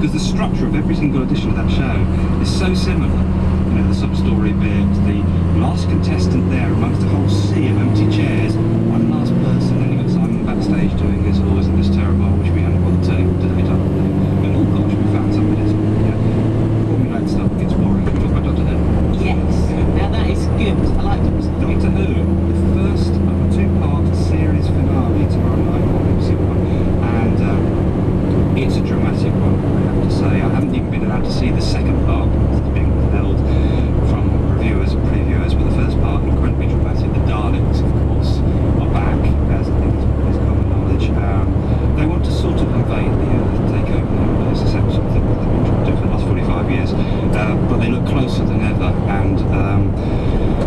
because the structure of every single edition of that show is so similar. You know, the sub-story bit, the last contestant there amongst a whole sea of empty chairs, one last person, then you've got Simon backstage doing his "Oh, isn't this terrible," which we hadn't bothered turning up today type of thing. And oh gosh, we found somebody that's, you know, formulaic stuff gets boring. Can we talk about Doctor Who? Yes, now that is good. I like Doctor Who, the first of a two-part series finale tomorrow night on BBC One, and it's a dramatic one, I have to say. I haven't even been allowed to see the second part because it's being withheld from reviewers and previewers, but the first part, incredibly dramatic. The Daleks, of course, are back, as I think is common knowledge. They want to sort of invade the Earth, take over the Earth. It's essentially something that they've been trying to do for the last 45 years, but they look closer than ever, and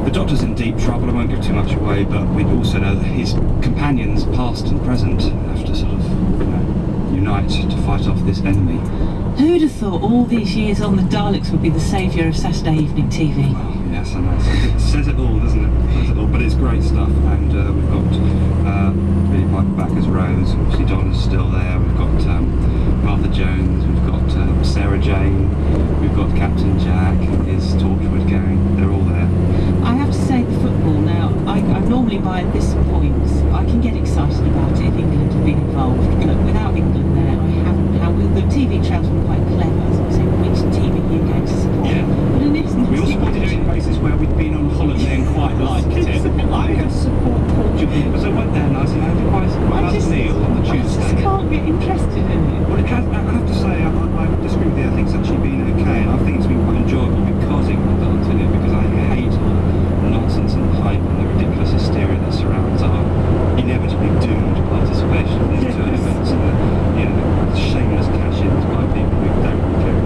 the Doctor's in deep trouble. I won't give too much away, but we also know that his companions, past and present, have to sort of, you know, unite to fight off this enemy. Who'd have thought all these years on the Daleks would be the saviour of Saturday evening TV? Well, yes, I know. It says it all, doesn't it? It says it all, but it's great stuff, and we've got Billy Piper back as Rose, obviously Donna's still there, we've got Martha Jones, we've got Sarah Jane, we've got Captain Jack and his Torchwood gang, they're all there. I have to say the football now, I'm normally by this point, I can get excited about it if England had been involved, but without England there, I haven't. The TV trails were quite clever, so I was saying, which team are you going to support? Yeah. But in this We also wanted to do it on basis where we'd been on holiday and quite liked it. I could support Portugal because I went there nice and had quite a nice meal on the I Tuesday. just can't get interested in it. Well, it has, I have to say, I disagree with you. I think it's actually been okay, and I think it's been quite enjoyable because England aren't in it, because I hate all the nonsense and the hype and the ridiculous hysteria that surrounds our inevitably doomed participation in these tournaments, and the, you know, the shameless cash-ins by people who don't really care.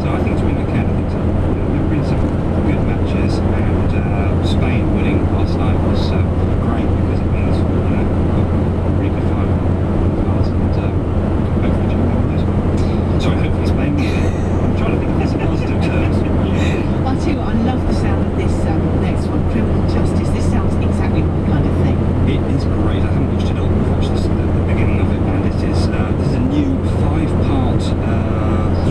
So I think it's been okay. I think so. You know, there have been some good matches, and Spain winning last night was great because it means, you know, we've got a really good final class, and hopefully Japan will as well. Sorry, hopefully Spain will. I'm trying to think of this in positive terms. I'll tell you what, I love the sound of this next one, Criminal Justice. This sounds exactly my kind of thing. It is great. I haven't watched it all. I've watched this, the beginning of it, and it is this is a new 5-part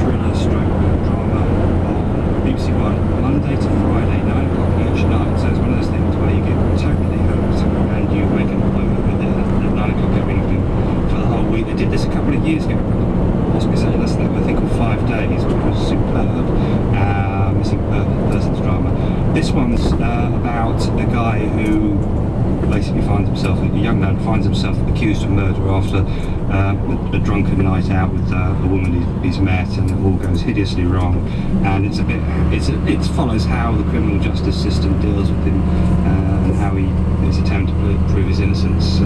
thriller stroke drama on BBC One, Monday to Friday, 9 o'clock each night. So it's one of those things where you get totally hooked and you make an appointment with it at 9 o'clock every evening for the whole week. They did this a couple of years ago, possibly something less than that, I think on 5 days, which was superb. Missing persons drama. This one's about a guy who basically finds himself, a young lad finds himself accused of murder after a drunken night out with a woman he's met, and it all goes hideously wrong. And it follows how the criminal justice system deals with him, and how his attempt to prove his innocence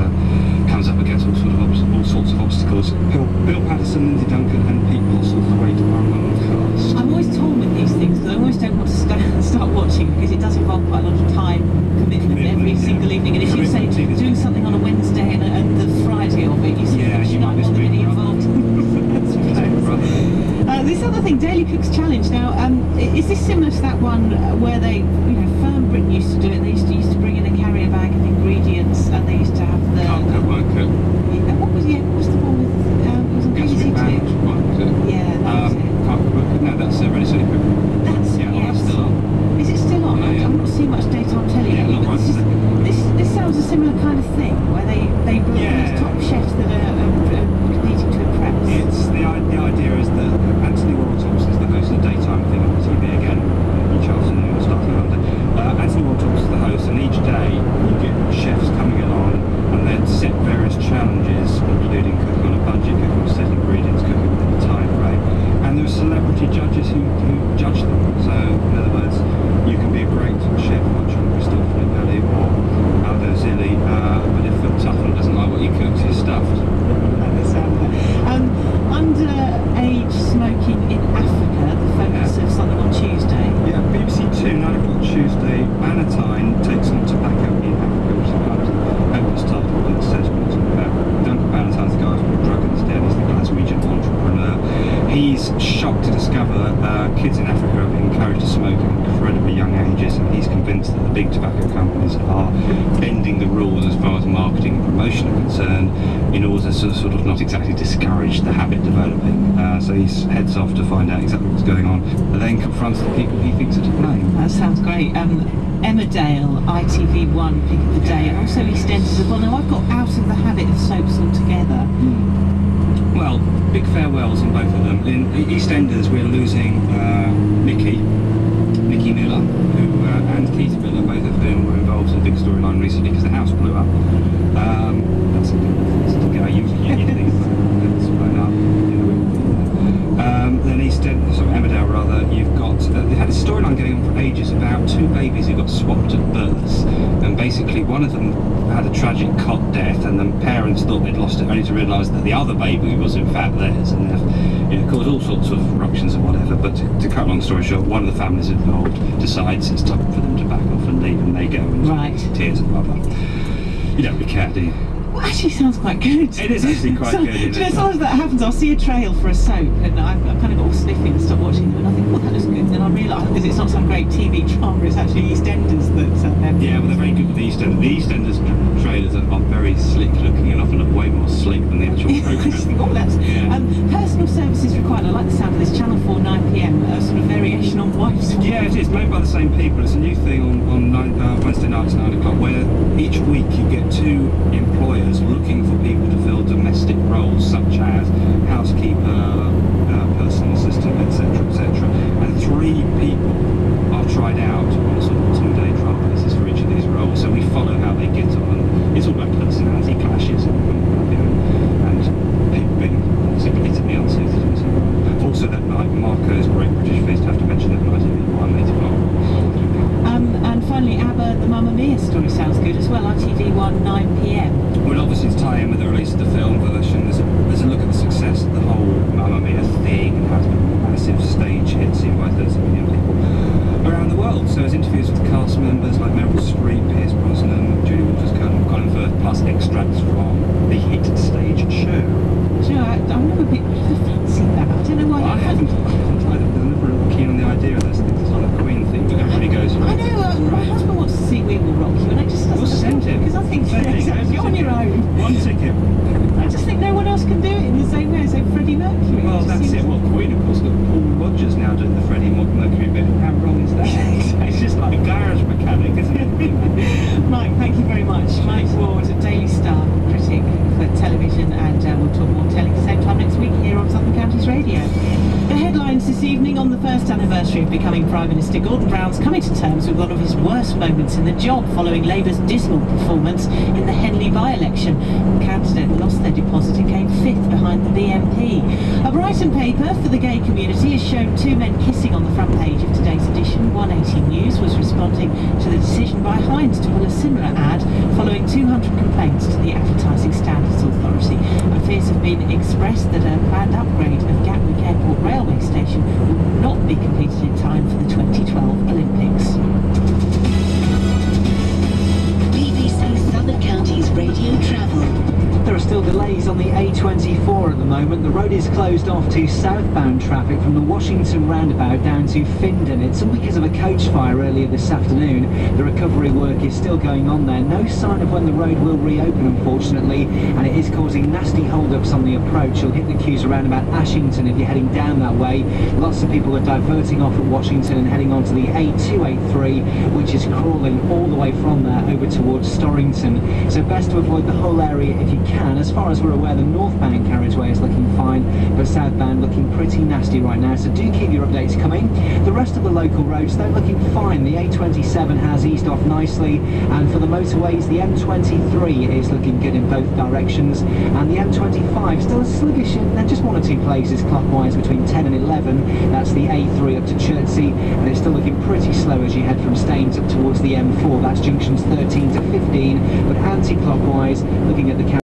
comes up against all sorts of obstacles. Bill Patterson, Lindsay Duncan, and Pete Postlethwaite are among the cast. I'm always torn with these things because I almost don't want to start watching because it does involve quite a lot of time commitment every single evening. And if you say doing something on a Wednesday and the Friday of it, you say, you might want to be involved. This other thing, Daily Cook's Challenge. Now, is this similar to that one where they, Firm Britain used to do it? They used to bring in a carrier bag of ingredients, and they used to have the. Can't cook, won't cook. What was the one with? It was on BBC Two. Was it? Yeah, that was it. Can't cook. No, that's Ready Steady Cook. That's yeah, yes. That's still on. Is it still on? Yeah. I'm not seeing much daytime telly. Yeah, not right. This sounds a similar kind of thing where they bring these top chefs that are competing to impress. It's the idea is that Anthony Warren-Thompson is the host of the daytime thing on TV again each afternoon starting on Monday. Anthony Warren-Thompson is the host, and each day you get chefs coming along and then set various challenges, including cooking on a budget, cooking with set ingredients, cooking within a time frame. And there are celebrity judges who judge them. So in other words, you can be a great chef watching Christophe Nibali or Aldo Zilli, but if Phil Tuffle doesn't like what you cook, he's stuffed. Underage smoking in Africa, the focus of something on Tuesday. Yeah, BBC 2, 9 o'clock Tuesday, Bannatyne takes on tobacco in Africa, which is kind of the hopeless title, but it says what it's about. Duncan Bannatyne's the guy who's drug in his den, he's the Glaswegian entrepreneur. He's shocked to discover kids in Africa are being encouraged to smoke at incredibly young ages, and he's convinced that the big tobacco companies are bending the rules as far as marketing and promotion are concerned, in order to sort of not exactly discourage the habit developing. So he heads off to find out exactly what's going on, and then confronts the people he thinks are to blame. That sounds great. Emmerdale, ITV1 pick of the day, and also EastEnders as well. Now I've got out of the habit of soaps altogether. Well, big farewells in both of them. In EastEnders we're losing Nikki Miller, who and Keith Miller, both of whom were involved in a big storyline recently because the house blew up. That's a good place to go. You think that's blown up. Then Emmerdale rather, you've got they've had a storyline going on for ages about two babies who got swapped at births, and basically one of them had a tragic cot death, and the parents thought they'd lost it only to realise that the other baby was in fact theirs, and it caused all sorts of ructions and whatever. But to cut a long story short, one of the families involved decides it's time for them to back off and leave, and they go and tears and blah blah. You don't really care, do you? Well, actually sounds quite good. It is actually quite good. Do you know, sometimes that happens, I'll see a trail for a soap and I've kind of got all sniffing and stop watching them, and I think, well, that looks good, and then I realise, because it's not some great TV drama, it's actually EastEnders that... yeah, well, they're very good with the EastEnders. The EastEnders trailers are very slick looking and often way more slick than the actual programme. Oh, that's... personal services required. I like the sound of this. Channel 4, 9pm, a sort of variation on Wives. Yeah, it is, made by the same people. It's a new thing on Wednesday nights at 9 o'clock, where each week you get two employers looking for people to fill domestic roles such as housekeeper, personal assistant, etc, etc, and 3 people are tried out on a sort of 2-day trial basis for each of these roles, so we follow how they get on. It's all about personality clashes and people being blatantly unsuited and so on. Also that night, Marco's Great British Feast, have to mention that night at 8 o'clock. And finally, ABBA, the Mamma Mia story sounds good as well. ITV1, 9pm. Well, obviously it's tie in with the release of the film version. There's a look at the success of the whole Mamma Mia thing and how it's been a massive stage hit seen by 30 million people around the world. So there's interviews with cast members like Meryl Streep, Pierce Brosnan, Julie Walters, Colin Firth, plus extracts from the hit stage show. Do you know, I'm never a bit fancy that. I don't know why. I haven't either. I'm never keen on the idea of those things. It's like a Queen thing, but everybody goes. I know. My husband wants to see We Will Rock You, and I just we'll send him because I think you're on your own. One ticket. I just think no one else can do it in the same way as Freddie Mercury. Well, that's it. Well, Queen, of course, got Paul Rodgers now doing the Freddie Mercury bit. How wrong is that? It's just like a garage mechanic, isn't it? Mike, thank you very much. Mike Ward, a Daily Star critic for television, and we'll talk more telly same time next week here on Southern Counties Radio. The headlines this evening: on the first anniversary of becoming Prime Minister, Gordon Brown's coming to terms with one of his worst moments in the job following Labour's dismal performance in the Henley by-election. The candidate lost their deposit and came 5th behind the BNP. A Brighton paper for the gay community has shown 2 men kissing on the front page of today's edition. 180 News was responding to the decision by Heinz to pull a similar ad following 200 complaints to the Advertising Standards Authority. And fears have been expressed that a planned upgrade of Gatwick Airport railway station will not be completed in time for the 2012 Olympics. BBC Southern Counties Radio Travel. There are still delays on the A24 at the moment. The road is closed off to southbound traffic from the Washington roundabout down to Findon. It's all because of a coach fire earlier this afternoon. The recovery work is still going on there. No sign of when the road will reopen, unfortunately, and it is causing nasty hold-ups on the approach. You'll hit the queues around about Ashington if you're heading down that way. Lots of people are diverting off at Washington and heading on to the A283, which is crawling all the way from there over towards Storrington. So best to avoid the whole area if you can. As far as we're aware, the northbound carriageway is looking fine, but southbound looking pretty nasty right now, so do keep your updates coming. The rest of the local roads, they're looking fine. The A27 has eased off nicely, and for the motorways, the M23 is looking good in both directions, and the M25 still sluggish in just 1 or 2 places clockwise between 10 and 11. That's the A3 up to Chertsey, and it's still looking pretty slow as you head from Staines up towards the M4. That's junctions 13 to 15, but anti-clockwise, looking at the